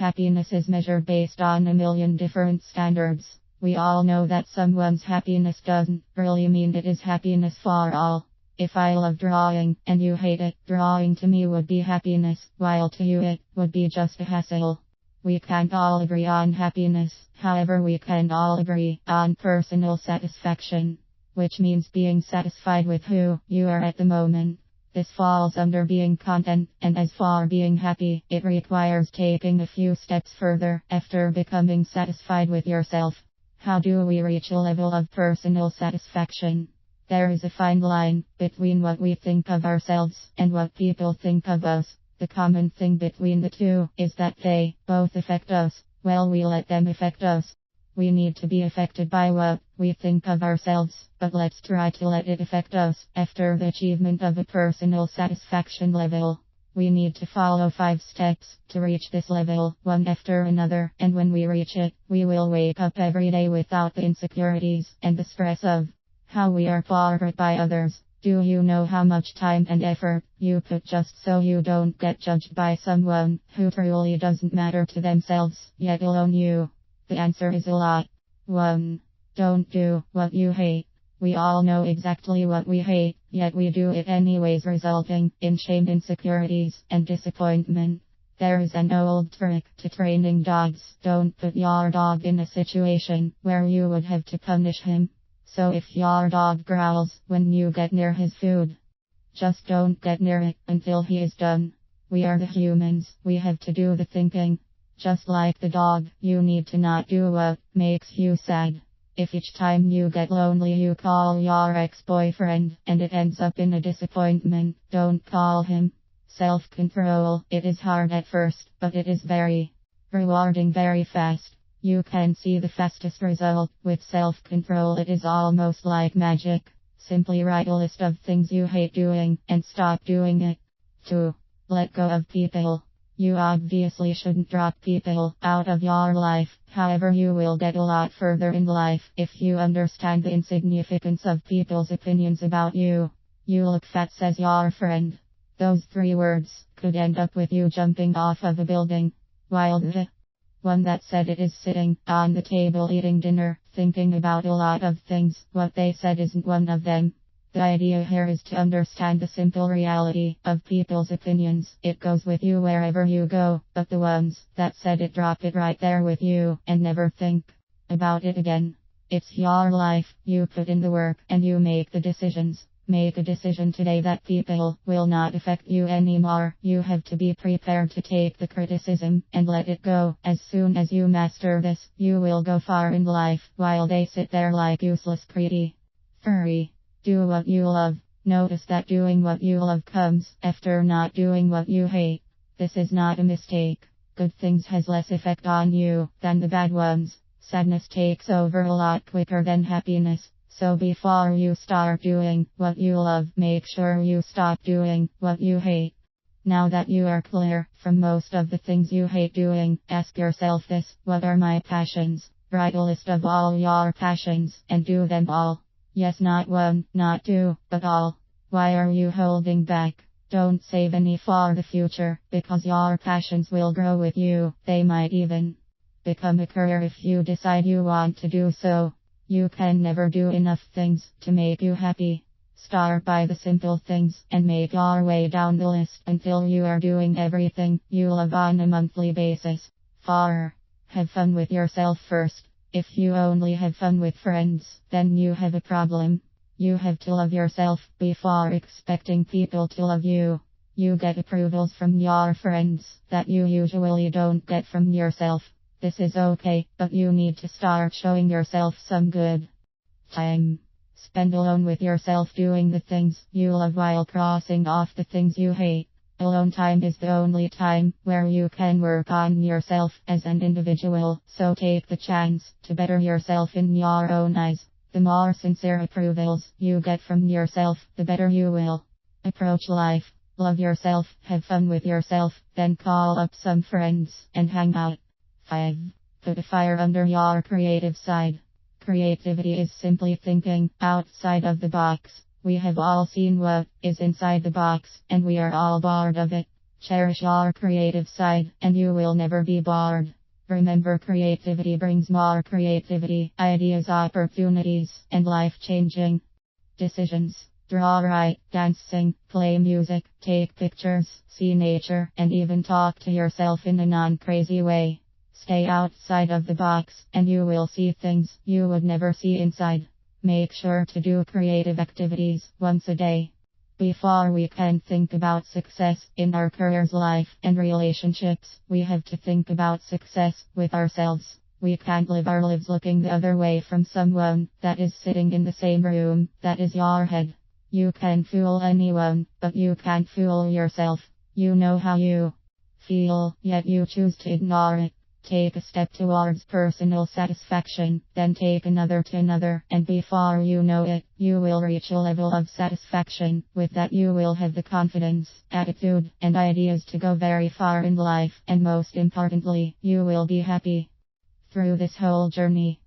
Happiness is measured based on a million different standards. We all know that someone's happiness doesn't really mean it is happiness for all. If I love drawing and you hate it, drawing to me would be happiness, while to you it would be just a hassle. We can't all agree on happiness, however we can all agree on personal satisfaction, which means being satisfied with who you are at the moment. This falls under being content, and as for being happy, it requires taking a few steps further after becoming satisfied with yourself. How do we reach a level of personal satisfaction? There is a fine line between what we think of ourselves and what people think of us. The common thing between the two is that they both affect us. Well, we let them affect us. We need to be affected by what we think of ourselves, but let's try to let it affect us. After the achievement of a personal satisfaction level, we need to follow 5 steps to reach this level, one after another, and when we reach it, we will wake up every day without the insecurities and the stress of how we are portrayed by others. Do you know how much time and effort you put just so you don't get judged by someone who truly doesn't matter to themselves, yet alone you? The answer is a lot. 1. Don't do what you hate. We all know exactly what we hate, yet we do it anyways, resulting in shame, insecurities, and disappointment. There is an old trick to training dogs. Don't put your dog in a situation where you would have to punish him. So if your dog growls when you get near his food, just don't get near it until he is done. We are the humans, we have to do the thinking. Just like the dog, you need to not do what makes you sad. If each time you get lonely you call your ex-boyfriend and it ends up in a disappointment, don't call him. Self-control, it is hard at first, but it is very rewarding very fast. You can see the fastest result with self-control. It is almost like magic. Simply write a list of things you hate doing and stop doing it. 2. Let go of people. You obviously shouldn't drop people out of your life. However, you will get a lot further in life if you understand the insignificance of people's opinions about you. You look fat, says your friend. Those 3 words could end up with you jumping off of a building, while the one that said it is sitting on the table eating dinner, thinking about a lot of things. What they said isn't one of them. The idea here is to understand the simple reality of people's opinions. It goes with you wherever you go, but the ones that said it, drop it right there with you and never think about it again. It's your life, you put in the work and you make the decisions. Make a decision today that people will not affect you anymore. You have to be prepared to take the criticism and let it go. As soon as you master this, you will go far in life, while they sit there like useless pretty furry. Do what you love. Notice that doing what you love comes after not doing what you hate. This is not a mistake. Good things has less effect on you than the bad ones. Sadness takes over a lot quicker than happiness. So before you start doing what you love, make sure you stop doing what you hate. Now that you are clear from most of the things you hate doing, ask yourself this: what are my passions? Write a list of all your passions and do them all. Yes, not 1, not 2, but all. Why are you holding back? Don't save any for the future, because your passions will grow with you. They might even become a career if you decide you want to do so. You can never do enough things to make you happy. Start by the simple things and make your way down the list until you are doing everything you love on a monthly basis. 4. Have fun with yourself first. If you only have fun with friends, then you have a problem. You have to love yourself before expecting people to love you. You get approvals from your friends that you usually don't get from yourself. This is okay, but you need to start showing yourself some good time. Spend alone with yourself doing the things you love while crossing off the things you hate. Alone time is the only time where you can work on yourself as an individual, so take the chance to better yourself in your own eyes. The more sincere approvals you get from yourself, the better you will approach life. Love yourself, have fun with yourself, then call up some friends and hang out. 5. Put a fire under your creative side. Creativity is simply thinking outside of the box. We have all seen what is inside the box, and we are all bored of it. Cherish your creative side, and you will never be bored. Remember, creativity brings more creativity, ideas, opportunities, and life changing decisions. Draw, write, dance, sing, play music, take pictures, see nature, and even talk to yourself in a non crazy way. Stay outside of the box, and you will see things you would never see inside. Make sure to do creative activities once a day. Before we can think about success in our careers, life, and relationships, we have to think about success with ourselves. We can't live our lives looking the other way from someone that is sitting in the same room that is your head. You can fool anyone, but you can't fool yourself. You know how you feel, yet you choose to ignore it. Take a step towards personal satisfaction, then take another to another, and before you know it, you will reach a level of satisfaction. With that, you will have the confidence, attitude, and ideas to go very far in life, and most importantly, you will be happy through this whole journey.